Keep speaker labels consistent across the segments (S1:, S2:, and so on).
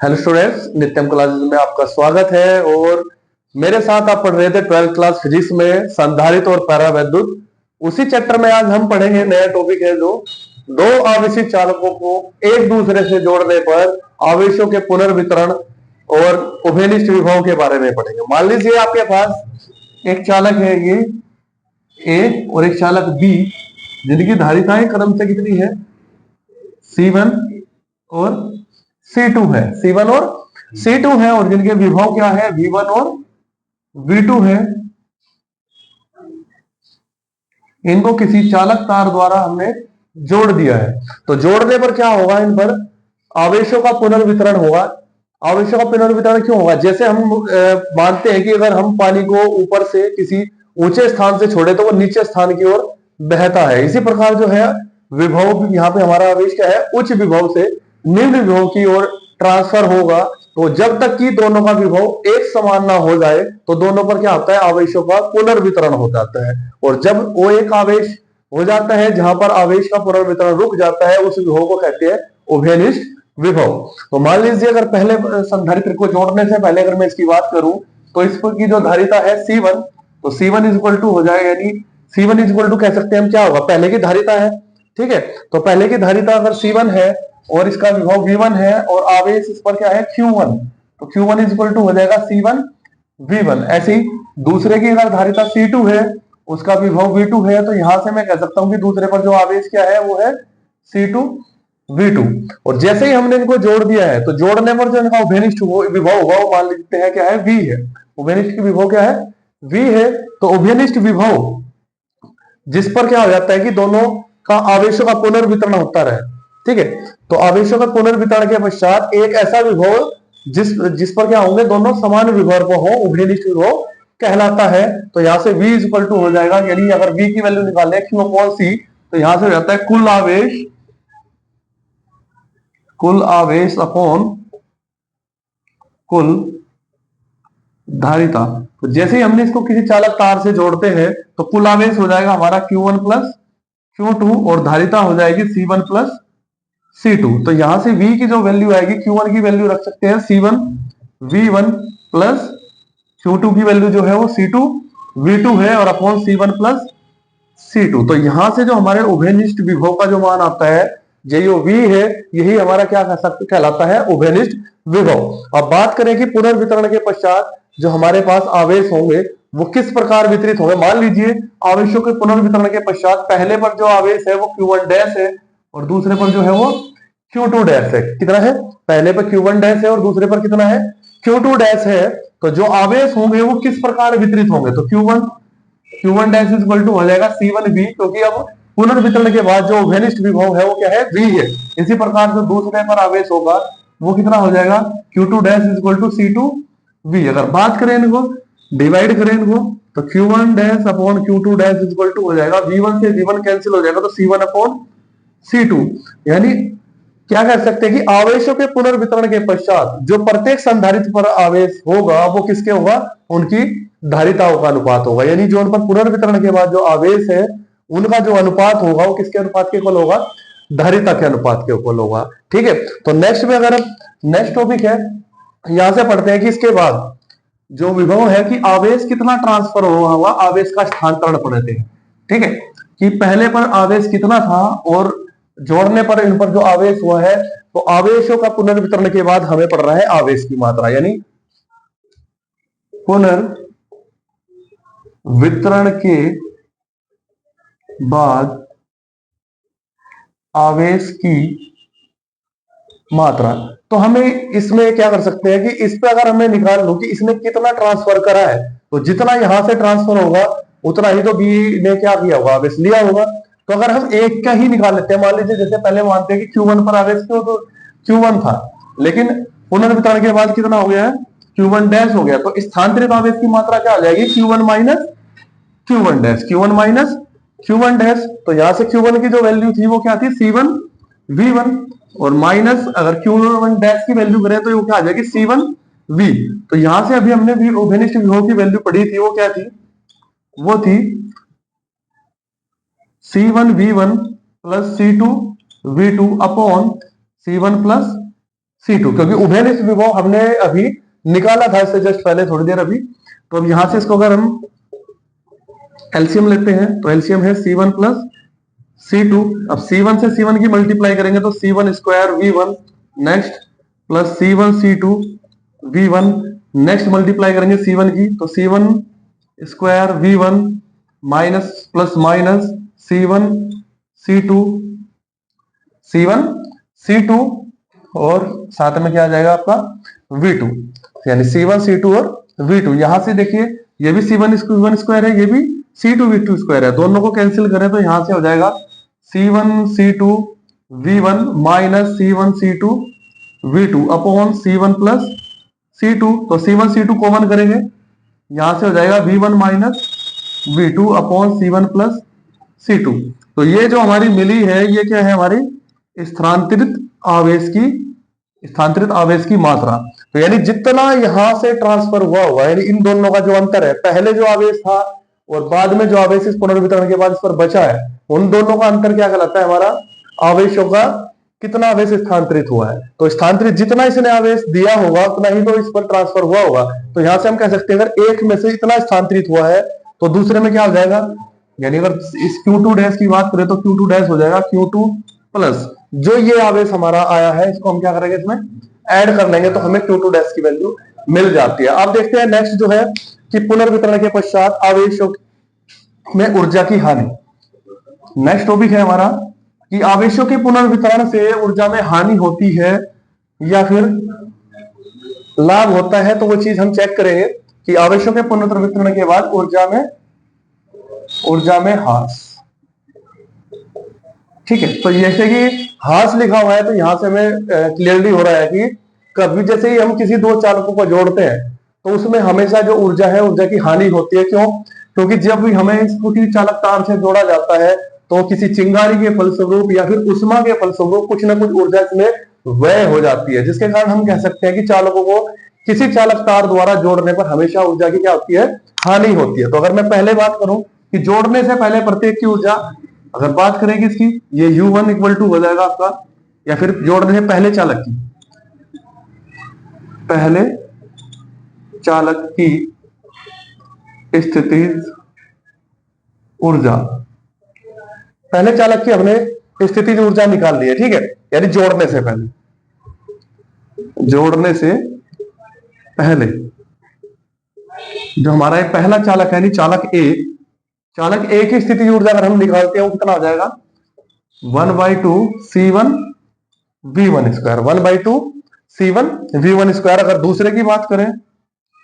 S1: Hello students, नित्यम classes में आपका स्वागत है। और मेरे साथ आप पढ़ रहे थे 12th क्लास फिजिक्स में संधारित्र और परावैद्युत। उसी चैप्टर में आज हम पढ़ेंगे नया टॉपिक है जो दो आवेशित चालकों को एक दूसरे से जोड़ने पर आवेशों के पुनर्वितरण और उभयनिष्ठ विभव के बारे में पढ़ेंगे। मान लीजिए आपके पास एक चालक है ये ए और एक चालक बी, जिनकी धारिताएं क्रमशः कितनी है, C1 और C2 है। C1 और C2 है और जिनके विभव क्या है, V1 और V2 है। इनको किसी चालक तार द्वारा हमने जोड़ दिया है। तो जोड़ने पर क्या होगा, इन पर आवेशों का पुनर्वितरण होगा। आवेशों का पुनर्वितरण क्यों होगा? जैसे हम मानते हैं कि अगर हम पानी को ऊपर से किसी ऊंचे स्थान से छोड़े तो वो नीचे स्थान की ओर बहता है। इसी प्रकार जो है विभव, यहाँ पे हमारा आवेश क्या है, उच्च विभव से निम्न विभव की ओर ट्रांसफर होगा। तो जब तक कि दोनों का विभव एक समान ना हो जाए तो दोनों पर क्या होता है, आवेशों का पुनर्वितरण हो जाता है। और जब वो एक आवेश हो जाता है जहां पर आवेश का पुनर्वितरण रुक जाता है, उस विभव को कहते हैं उभयनिष्ठ विभव। तो मान लीजिए अगर पहले संधारित्र को जोड़ने से पहले अगर मैं इसकी बात करूं तो इस पर की जो धारिता है C1, तो C1 इज इक्वल टू हो जाएगा, यानी C1 इज इक्वल टू कह सकते हैं हम क्या होगा, पहले की धारिता है। ठीक है, तो पहले की धारिता अगर C1 है और इसका विभव V1 है और आवेश इस पर क्या है Q1, तो Q1 इज इक्वल टू हो जाएगा C1 V1। ऐसे ही दूसरे की अगर धारिता C2 है, उसका विभव V2 है, तो यहां से मैं कह सकता हूं कि दूसरे पर जो आवेश क्या है वो है C2 V2। और जैसे ही हमने इनको जोड़ दिया है तो जोड़ने पर जो इनका उभयनिष्ठ विभव होगा वो मान लेते हैं क्या है, V है। उभयनिष्ठ विभव क्या है, V है। तो उभयनिष्ठ विभव जिस पर क्या हो जाता है कि दोनों का आवेशों का पुनर्वितरण होता रहे। ठीक है, तो आवेशों का पुनर्वितरण के पश्चात एक ऐसा विभव जिस पर क्या होंगे, दोनों समान विभव पर हो, उभयनिष्ठ विभव कहलाता है। तो यहां से V इज इक्वल टू हो जाएगा, यानी अगर V की वैल्यू निकाले Q अपॉन C, तो यहां से हो जाता है कुल आवेश अपॉन कुल धारिता। तो जैसे ही हमने इसको किसी चालक तार से जोड़ते हैं तो कुल आवेश हो जाएगा हमारा Q1 प्लस Q2 और धारिता हो जाएगी C1 प्लस C2। तो यहां से V की जो वैल्यू आएगी, Q1 की वैल्यू रख सकते हैं C1 V1 प्लस Q2 की वैल्यू जो है वो C2 V2 है और अपॉन C1 प्लस C2। तो यहां से जो हमारे उभयनिष्ठ विभव का जो मान आता है, जो V है, यही हमारा क्या कह सकते कहलाता है, उभयनिष्ठ विभव। अब बात करें कि पुनर्वितरण के पश्चात जो हमारे पास आवेश होंगे वो किस प्रकार वितरित होंगे। मान लीजिए आवेशों के पुनर्वितरण के पश्चात पहले पर जो आवेश है वो Q1 डैश है और दूसरे पर जो है वो Q2 डैश है। कितना है, पहले पर Q1 डैश है और दूसरे पर कितना है, Q2 डैश है। तो जो आवेश होंगे वो किस प्रकार वितरित होंगे, तो Q1 dash is equal to हो जाएगा C1 V, क्योंकि अब पुनर्वितरण के बाद जो उभयनिष्ठ विभव है वो क्या है, V है। इसी प्रकार जो दूसरे पर आवेश होगा वो कितना हो जाएगा, Q2 dash is equal to C2 V। अगर बात करें इनको, डिवाइड करें इनको, तो Q1 dash upon Q2 dash is equal to हो जाएगा, V1 से V1 कैंसिल हो जाएगा तो C1 अपॉन C2। यानी क्या कह सकते हैं कि आवेशों के पुनर्वितरण के पश्चात जो प्रत्येक संधारित्र पर आवेश होगा वो किसके होगा, उनकी धारिताओं का अनुपात होगा। यानी जो उन पर पुनर्वितरण के बाद जो आवेश है उनका जो अनुपात होगा वो किसके अनुपात के इक्वल होगा, धारिता के अनुपात के इक्वल होगा। ठीक है, तो नेक्स्ट में अगर नेक्स्ट टॉपिक है, यहां से पढ़ते हैं कि इसके बाद जो विभव है कि आवेश कितना ट्रांसफर हुआ, आवेश का स्थानांतरण पढ़ते हैं। ठीक है, कि पहले पर आवेश कितना था और जोड़ने पर इन पर जो आवेश हुआ है, तो आवेशों का पुनर्वितरण के बाद हमें पड़ रहा है आवेश की मात्रा, यानी पुनर्वितरण के बाद आवेश की मात्रा। तो हमें इसमें क्या कर सकते हैं कि इस पे अगर हमें निकाल लो कि इसने कितना ट्रांसफर करा है, तो जितना यहां से ट्रांसफर होगा उतना ही तो बी ने क्या किया होगा, आवेश लिया होगा। तो अगर हम एक का ही निकाल लेते हैं, मान लीजिए जैसे पहले मानते हैं कि Q1 पर आवेश क्यों, तो Q1 था, लेकिन पुनर्वितरण के बाद कितना हो गया है, Q1 डैश हो गया। तो स्थानांतरित आवेश की मात्रा क्या आ जाएगी, Q1 minus Q1 dash, Q1 minus Q1 dash. तो यहां से Q1 की जो वैल्यू थी वो क्या थी, C1 V1 और माइनस अगर Q1 डैश की वैल्यू करें तो वो क्या आ जाएगी, C1 V। तो यहां से अभी हमने उभयनिष्ठ विभव की वैल्यू पढ़ी थी, वो क्या थी, वो थी C1 V1 plus C2 V2 upon C1 plus C2, क्योंकि उभयनिष्ठ विभव हमने अभी निकाला था इससे जस्ट पहले थोड़ी देर अभी। तो अब यहां से इसको अगर हम एलसीएम लेते हैं तो एलसीएम है C1 प्लस C2। अब C1 से C1 की मल्टीप्लाई करेंगे तो C1 square V1 next plus C1 C2 V1 next multiply करेंगे C1 की तो C1 square V1 minus plus minus C1 C2 C1 C2 और साथ में क्या आ जाएगा आपका V2, यानी C1 C2 और V2। यहां से देखिए ये भी C1 स्क्वायर है, ये भी C2 V2 स्क्वायर है, दोनों को कैंसिल करें तो यहां से हो जाएगा C1 C2 V1 minus C1 C2 V2 upon C1 plus C2। तो C1 C2 कॉमन करेंगे, यहां से हो जाएगा V1 minus V2 upon C1 plus C2। तो ये जो हमारी मिली है ये क्या है, हमारी स्थानांतरित आवेश की मात्रा। तो यानी जितना यहां से ट्रांसफर हुआ होगा, यानी इन दोनों का जो अंतर है, पहले जो आवेश था और बाद में जो आवेश इस पुनर्वितरण के बाद इस पर बचा है, उन दोनों का अंतर क्या कहलाता है, हमारा आवेशों का कितना आवेश स्थानांतरित हुआ है। तो स्थानांतरित जितना इसने आवेश दिया होगा उतना ही तो इस पर ट्रांसफर हुआ होगा। तो यहां से हम कह सकते हैं अगर एक में से इतना स्थानांतरित हुआ है तो दूसरे में क्या हो जाएगा, यानी अगर इस Q2 डैश की बात करें तो Q2 डैश हो जाएगा Q2 प्लस जो ये आवेश हमारा आया है इसको हम क्या करेंगे, इसमें ऐड कर लेंगे तो हमें Q2 डैश की वैल्यू मिल जाती है। अब देखते हैं नेक्स्ट जो है कि पुनर्वितरण के पश्चात आवेशों में ऊर्जा की हानि। नेक्स्ट टॉपिक है हमारा कि आवेशों के पुनर्वितरण से ऊर्जा में हानि होती है या फिर लाभ होता है। तो वो चीज हम चेक करेंगे कि आवेशों के पुनर्वितरण के बाद ऊर्जा में ह्रास। ठीक है, तो जैसे कि ह्रास लिखा हुआ है तो यहां से हमें क्लियरली हो रहा है कि कभी जैसे ही हम किसी दो चालकों को जोड़ते हैं तो उसमें हमेशा जो ऊर्जा है ऊर्जा की हानि होती है। क्यों? क्योंकि जब भी हमें स्कूटी चालक तार से जोड़ा जाता है तो किसी चिंगारी के फलस्वरूप या फिर उष्मा के फलस्वरूप कुछ ना कुछ ऊर्जा इसमें व्यय हो जाती है, जिसके कारण हम कह सकते हैं कि चालकों को किसी चालक तार द्वारा जोड़ने पर हमेशा ऊर्जा की क्या होती है, हानि होती है। तो अगर मैं पहले बात करूं कि जोड़ने से पहले प्रत्येक की ऊर्जा, अगर बात करेंगे इसकी, ये U1 इक्वल टू हो जाएगा आपका, या फिर जोड़ने से पहले चालक की स्थितिज ऊर्जा, पहले चालक की हमने स्थितिज ऊर्जा निकाल ली है। ठीक है, यानी जोड़ने से पहले जो हमारा एक पहला चालक है, यानी चालक ए की स्थितिज ऊर्जा अगर हम निकालते हैं वो कितना हो जाएगा, 1/2 C1 V1 square, 1/2 C1 V1 square. अगर दूसरे की बात करें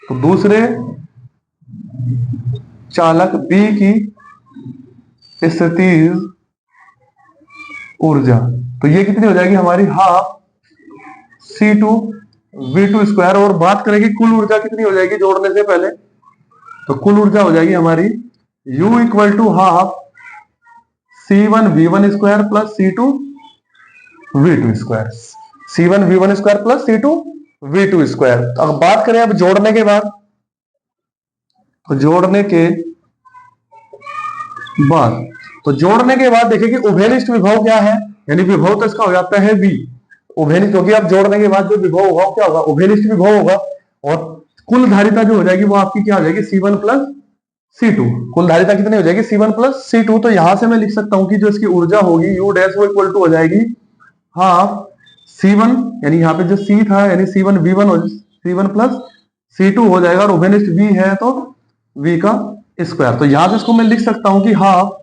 S1: तो दूसरे चालक बी की स्थितिज ऊर्जा, तो ये कितनी हो जाएगी हमारी, हाफ C2 V2 स्क्वायर। और बात करेंगे कुल ऊर्जा कितनी हो जाएगी जोड़ने से पहले, तो कुल ऊर्जा हो जाएगी हमारी U equal to half C1 V1 square plus C2 V2 square, C1 V1 square plus C2 V2 square. अब बात करें अब जोड़ने के बाद, तो जोड़ने के बाद देखिए कि उभयनिष्ठ विभव क्या है, यानी विभव तो इसका हो जाता है V उभयनिष्ठ, क्योंकि अब जोड़ने के बाद जो विभव होगा क्या होगा, उभयनिष्ठ विभव होगा। और कुल धारिता जो हो जाएगी वो आपकी क्या हो जाएगी, C1 प्लस C2। कुल धारिता कितनी हो जाएगी, C1 प्लस C2। तो यहां से मैं लिख सकता हूं कि जो इसकी ऊर्जा होगी U डैश वो इक्वल टू हो जाएगी हाफ C1, यानी यहाँ पे जो C था यानी C1 V1 प्लस C2 हो जाएगा, और उभयनिष्ठ V है तो V का स्क्वायर। तो यहां से इसको मैं लिख सकता हूं कि हाफ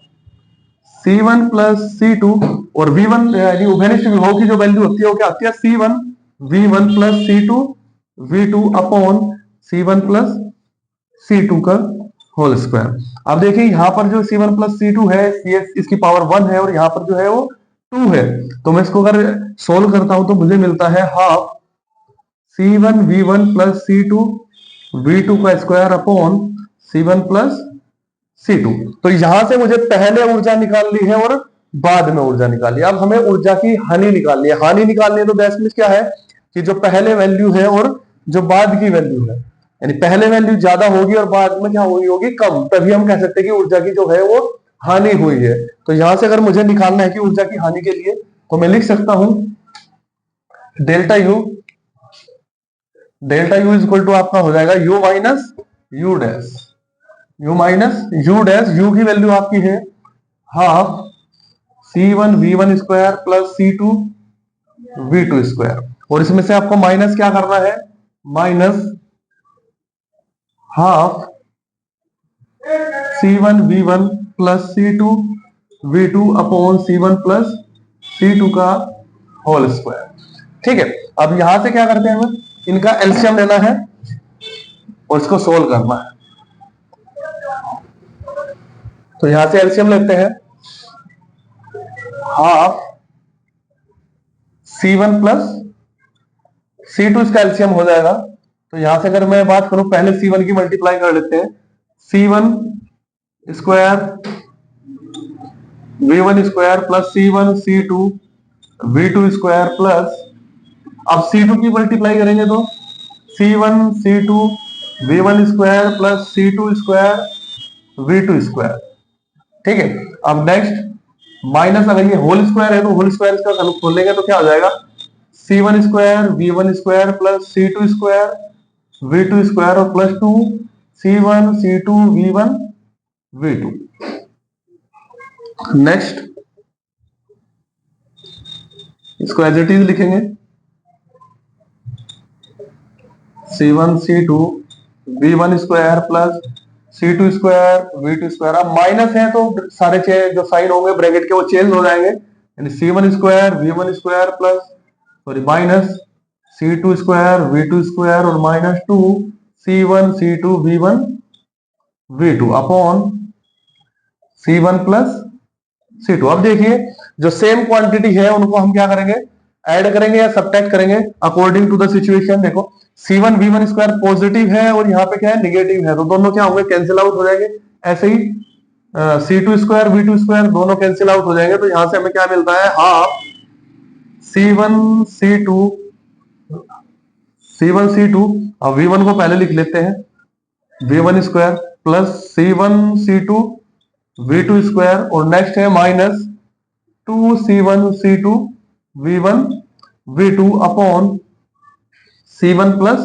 S1: C1 प्लस C2 और V1 यानी उभयनिष्ठ विभव की जो वैल्यू होती है वो क्या आती है, C1 V1 plus C2 V2 upon C1 plus C2 का होल स्क्वायर। अब देखिए यहाँ पर जो C1 प्लस C2 है इसकी पावर 1 है और यहाँ पर जो है वो 2 है। तो मैं इसको अगर सोल्व करता हूं तो मुझे मिलता है half C1 V1 plus C2 V2 का square upon C1 plus C2। तो यहां से मुझे पहले ऊर्जा निकालनी है और बाद में ऊर्जा निकालनी है। अब हमें ऊर्जा की हानि निकालनी है। हानि निकालनी है तो दैट मींस क्या है कि जो पहले वैल्यू है और जो बाद की वैल्यू है, यानी पहले वैल्यू ज्यादा होगी और बाद में क्या हुई होगी, कम, तभी हम कह सकते हैं कि ऊर्जा की जो है वो हानि हुई है। तो यहां से अगर मुझे निकालना है कि ऊर्जा की हानि के लिए, तो मैं लिख सकता हूं delta U delta U is equal to आपका हो जाएगा U minus U dash, U minus U dash, U की वैल्यू आपकी है half C1 V1 square plus C2 V2 square, और इसमें से आपको माइनस क्या करना है, minus half C1 V1 plus C2 V2 upon C1 plus C2 का होल स्क्वायर। ठीक है, अब यहां से क्या करते हैं, हमें इनका एलसीएम लेना है और इसको सोल्व करना है। तो यहां से एलसीएम लेते हैं, हाफ C1 प्लस C2 इसका एलसीएम हो जाएगा। तो यहां से अगर मैं बात करूं, पहले C1 की मल्टीप्लाई कर लेते हैं, C1 square V1 square plus C1 C2 V2 square plus, अब C2 की मल्टीप्लाई करेंगे तो C1 C2 V1 square plus C2 square V2 square. ठीक है, अब नेक्स्ट माइनस, अगर ये होल स्क्वायर है तो होल स्क्वायर इसका खोलेंगे तो क्या हो जाएगा, C1 square V1 square plus C2 square V2 square और plus 2 C1 C2 V1 V2। Next इसको एज इट इज लिखेंगे, C1 C2 V1 square plus C2 square V2 square. अब माइनस है तो सारे जो साइन होंगे ब्रैकेट के वो चेंज हो जाएंगे, यानी C1 square V1 square plus sorry minus C2 square V2 square और minus 2 C1 C2 V1 V2 upon C1 plus C2। अब देखिए जो सेम क्वांटिटी है उनको हम क्या करेंगे, ऐड करेंगे या सब्ट्रैक्ट करेंगे अकॉर्डिंग टू द सिचुएशन। देखो C1 V1 स्क्वायर पॉजिटिव है और यहाँ पे क्या है, नेगेटिव है, तो दोनों क्या होंगे, कैंसिल आउट हो जाएंगे। ऐसे ही C2 स्क्वायर V2 स्क्वायर दोनों कैंसिल आउट हो जाएंगे। तो यहां से हमें क्या मिलता है, हाफ C1 C2 अब V1 को पहले लिख लेते हैं, V1 square plus C1 C2 V2 square और नेक्स्ट है minus 2 C1 C2 V1 V2 upon C1 plus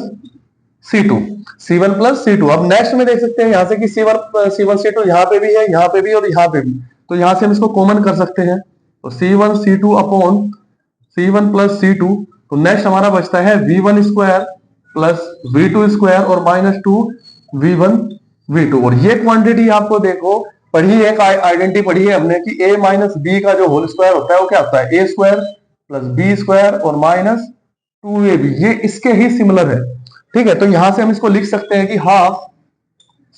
S1: C2। अब नेक्स्ट में देख सकते हैं यहां से कि C1 C2 यहां पे भी है, यहां पे भी और यहां पे भी, तो यहां से हम इसको कॉमन कर सकते हैं। तो C1 C2 upon C1 plus C2, तो नेक्स्ट हमारा बचता है V1 square plus V2 square और माइनस 2 V1 V2। और ये क्वांटिटी आपको देखो पढ़ी है, आइडेंटिटी पढ़ी है हमने कि a माइनस बी का जो होल स्क्वायर होता है वो क्या होता है, ए स्क्वायर प्लस बी स्क्वायर और माइनस 2ab, ये इसके ही सिमिलर है। ठीक है, तो यहां से हम इसको लिख सकते हैं कि half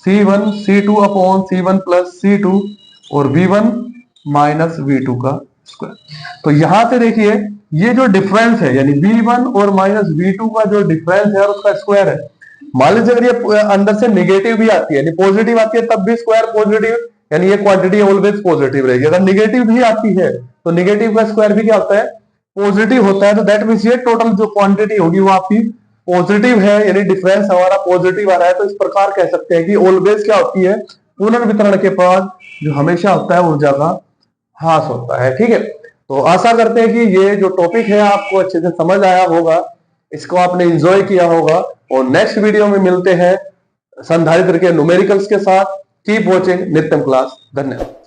S1: C1 C2 upon C1 plus C2 और V1 माइनस V2 का स्क्वायर। तो यहां से देखिए ये जो डिफरेंस है यानी V1 और माइनस V2 का जो डिफरेंस है और उसका स्क्वायर है, मान लीजिए अगर ये अंदर से नेगेटिव भी आती है यानी पॉजिटिव आती है तब भी स्क्वायर पॉजिटिव, यानी ये क्वांटिटी ऑलवेज पॉजिटिव रहेगी। अगर नेगेटिव भी आती है तो नेगेटिव का स्क्वायर भी क्या होता है, पॉजिटिव होता है। तो दैट मींस ये टोटल जो क्वांटिटी होगी वो आपकी पॉजिटिव है, यानी डिफरेंस हमारा पॉजिटिव आ रहा है। तो इस प्रकार कह सकते हैं कि ऑलवेज क्या होती है, पुनर्वितरण के बाद जो हमेशा होता है ऊर्जा का ह्रास होता है। ठीक है, तो आशा करते हैं कि ये जो टॉपिक है आपको अच्छे से समझ आया होगा, इसको आपने एंजॉय किया होगा। और नेक्स्ट वीडियो में मिलते हैं संधारित्र के न्यूमेरिकल्स के साथ। कीप वॉचिंग नित्यम क्लास। धन्यवाद।